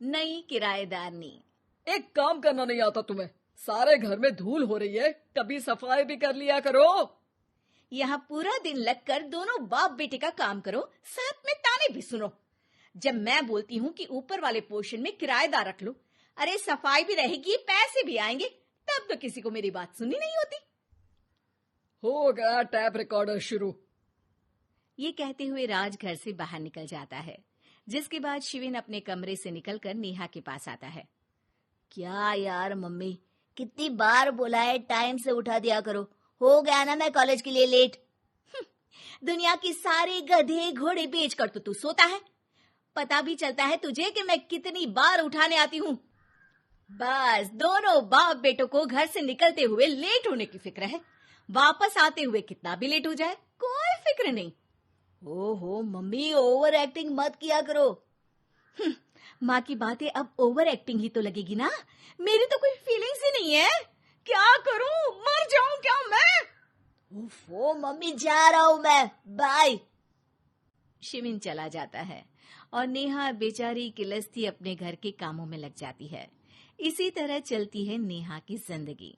नई किराएदारनी। एक काम करना नहीं आता तुम्हें? सारे घर में धूल हो रही है, कभी सफाई भी कर लिया करो। यहाँ पूरा दिन लगकर दोनों बाप बेटे का काम करो, साथ में ताने भी सुनो। जब मैं बोलती हूँ कि ऊपर वाले पोर्शन में किराएदार रख लो, अरे सफाई भी रहेगी, पैसे भी आएंगे, तब तो किसी को मेरी बात सुनी नहीं होती। हो गया टैप रिकॉर्डर शुरू। ये कहते हुए राज घर से बाहर निकल जाता है, जिसके बाद शिविन अपने कमरे से निकलकर नेहा के पास आता है। क्या यार मम्मी, कितनी बार बोला है टाइम से उठा दिया करो, हो गया ना मैं कॉलेज के लिए लेट। दुनिया की सारे गधे घोड़े बेचकर तो तू सोता है, पता भी चलता है तुझे कि मैं कितनी बार उठाने आती हूँ। बस दोनों बाप बेटों को घर से निकलते हुए लेट होने की फिक्र है, वापस आते हुए कितना भी लेट हो जाए कोई फिक्र नहीं। ओहो मम्मी, ओवर एक्टिंग मत किया करो। माँ की बातें अब ओवर एक्टिंग ही तो लगेगी ना, मेरी तो कोई फीलिंग्स ही नहीं है, क्या करूं, मर जाऊं क्या मैं? ओफो मम्मी, जा रहा हूं मैं, बाय। शिविन चला जाता है और नेहा बेचारी किलस्ती अपने घर के कामों में लग जाती है। इसी तरह चलती है नेहा की जिंदगी,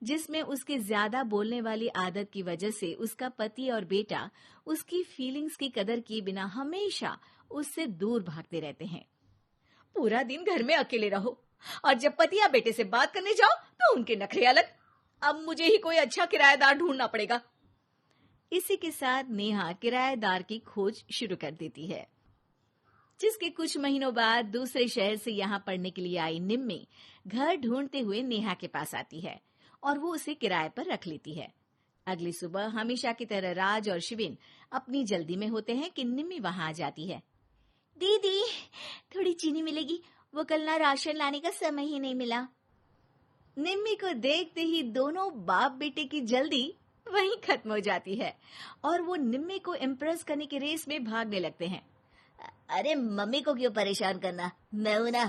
जिसमें उसके ज्यादा बोलने वाली आदत की वजह से उसका पति और बेटा उसकी फीलिंग्स की कदर किए बिना हमेशा उससे दूर भागते रहते हैं। पूरा दिन घर में अकेले रहो और जब पति या बेटे से बात करने जाओ तो उनके नखरे अलग। अब मुझे ही कोई अच्छा किराएदार ढूंढना पड़ेगा। इसी के साथ नेहा किराएदार की खोज शुरू कर देती है, जिसके कुछ महीनों बाद दूसरे शहर से यहाँ पढ़ने के लिए आई निम्मी घर ढूंढते हुए नेहा के पास आती है और वो उसे किराए पर रख लेती है। अगली सुबह हमेशा की तरह राज और शिविन अपनी जल्दी में होते हैं कि निम्मी वहां आ जाती है। दीदी, थोड़ी चीनी मिलेगी, वो कल ना राशन लाने का समय ही नहीं मिला। निम्मी को देखते ही दोनों बाप बेटे की जल्दी वहीं खत्म हो जाती है और वो निम्मी को इम्प्रेस करने की रेस में भागने लगते हैं। अरे मम्मी को क्यों परेशान करना, मैं हूं ना।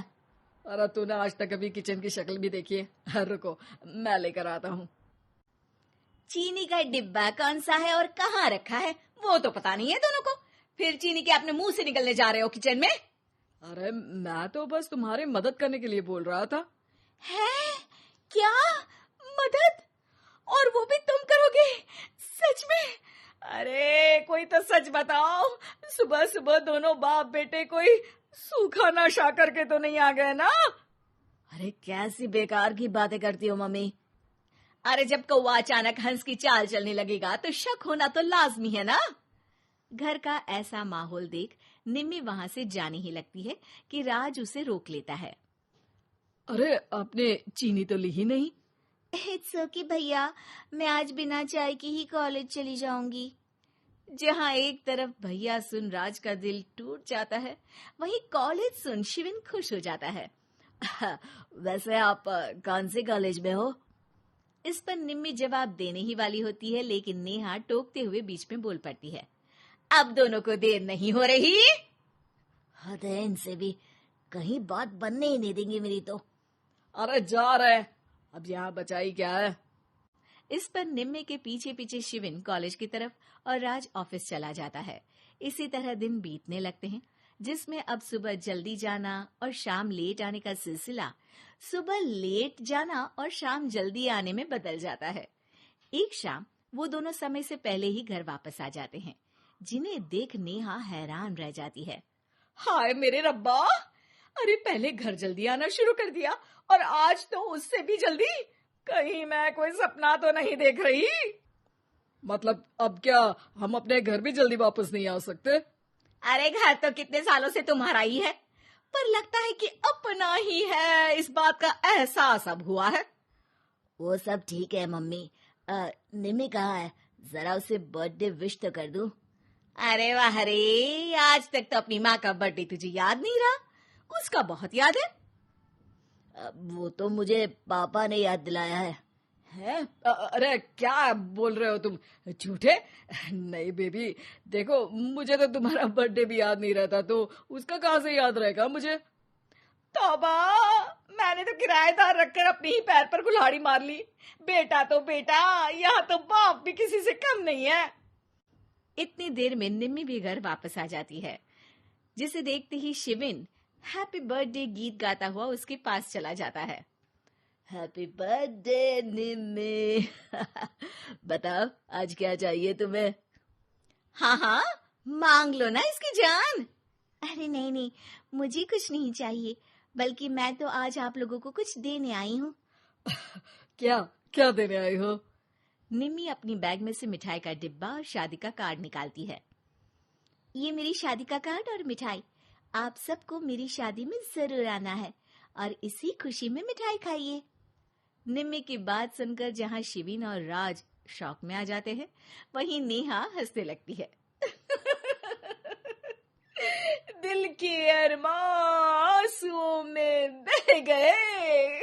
अरे तूने आज तक अभी किचन की शक्ल भी देखी है? रुको मैं लेकर आता हूँ। चीनी का डिब्बा कौन सा है और कहाँ रखा है वो तो पता नहीं है दोनों को, फिर चीनी के अपने मुंह से निकलने जा रहे हो किचन में। अरे मैं तो बस तुम्हारी मदद करने के लिए बोल रहा था। है क्या मदद? और वो भी तुम करोगे? सच में? अरे कोई तो सच बताओ, सुबह सुबह दोनों बाप बेटे कोई सूखा नशा करके तो नहीं आ गए ना? अरे कैसी बेकार की बातें करती हो मम्मी। अरे जब कौवा अचानक हंस की चाल चलने लगेगा तो शक होना तो लाजमी है ना। घर का ऐसा माहौल देख निम्मी वहां से जाने ही लगती है कि राज उसे रोक लेता है। अरे आपने चीनी तो ली ही नहीं? इट्स ओके भैया, मैं आज बिना चाय की ही कॉलेज चली जाऊंगी। जहाँ एक तरफ भैया सुन राज का दिल टूट जाता है, वहीं कॉलेज सुन शिविन खुश हो जाता है। वैसे आप कौन से कॉलेज में हो? इस पर निम्मी जवाब देने ही वाली होती है, लेकिन नेहा टोकते हुए बीच में बोल पड़ती है। अब दोनों को देर नहीं हो रही। हद है इनसे भी, कहीं बात बनने ही नहीं देंगे मेरी तो। अरे जा रहे, अब यहाँ बचाई क्या है? इस पर निम्मी के पीछे पीछे शिविन कॉलेज की तरफ और राज ऑफिस चला जाता है। इसी तरह दिन बीतने लगते हैं, जिसमें अब सुबह जल्दी जाना और शाम लेट आने का सिलसिला सुबह लेट जाना और शाम जल्दी आने में बदल जाता है। एक शाम वो दोनों समय से पहले ही घर वापस आ जाते हैं, जिन्हें देख नेहा हैरान रह जाती है। हाय मेरे रब्बा, अरे पहले घर जल्दी आना शुरू कर दिया और आज तो उससे भी जल्दी। कहीं मैं कोई सपना तो नहीं देख रही? मतलब अब क्या हम अपने घर भी जल्दी वापस नहीं आ सकते? अरे घर तो कितने सालों से तुम्हारा ही है, पर लगता है कि अपना ही है, इस बात का एहसास अब हुआ है। वो सब ठीक है मम्मी, निम्मी कहाँ है? जरा उसे बर्थडे विश तो कर दूं। अरे वाह रे, आज तक तो अपनी माँ का बर्थडे तुझे याद नहीं रहा, उसका बहुत याद है। वो तो मुझे पापा ने याद दिलाया है। हैं? अरे क्या बोल रहे हो तुम झूठे? नहीं बेबी, देखो मुझे तो तुम्हारा बर्थडे भी याद नहीं रहता, तो उसका कहाँ से याद रहेगा मुझे? तौबा, मैंने तो किराएदार रखकर अपने ही पैर पर कुल्हाड़ी मार ली। बेटा तो बेटा, यहाँ तो बाप भी किसी से कम नहीं है। इतनी देर में निम्मी भी घर वापस आ जाती है, जिसे देखते ही शिविन हैप्पी बर्थडे गीत गाता हुआ उसके पास चला जाता है। हैप्पी बर्थडे निम्मी। बताओ आज क्या चाहिए तुम्हें? हाँ हाँ, मांग लो ना इसकी जान। अरे नहीं नहीं, मुझे कुछ नहीं चाहिए, बल्कि मैं तो आज आप लोगों को कुछ देने आई हूँ। क्या क्या देने आई हो? निम्मी अपनी बैग में से मिठाई का डिब्बा और शादी का कार्ड निकालती है। ये मेरी शादी का कार्ड और मिठाई। आप सबको मेरी शादी में जरूर आना है और इसी खुशी में मिठाई खाइए। निम्मी की बात सुनकर जहाँ शिविन और राज शौक में आ जाते हैं, वहीं नेहा हंसने लगती है। दिल के अरमां आंसुओं में बह गए।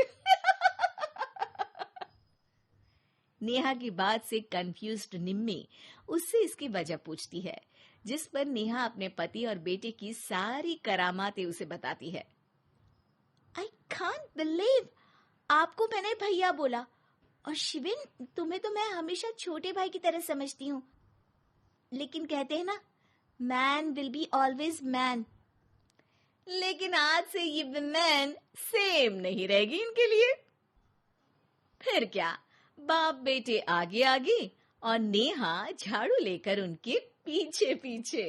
नेहा की बात से कंफ्यूज्ड निम्मी उससे इसकी वजह पूछती है, जिस पर नेहा अपने पति और बेटे की सारी करामातें उसे बताती है। आई कांट बिलीव, आपको मैंने भैया बोला, और शिविन तुम्हें तो मैं हमेशा छोटे भाई की तरह समझती हूँ, लेकिन कहते हैं ना, man will be always man. लेकिन आज से ये विमेन सेम नहीं रहेगी इनके लिए। फिर क्या, बाप बेटे आगे आगे और नेहा झाड़ू लेकर उनके पीछे पीछे।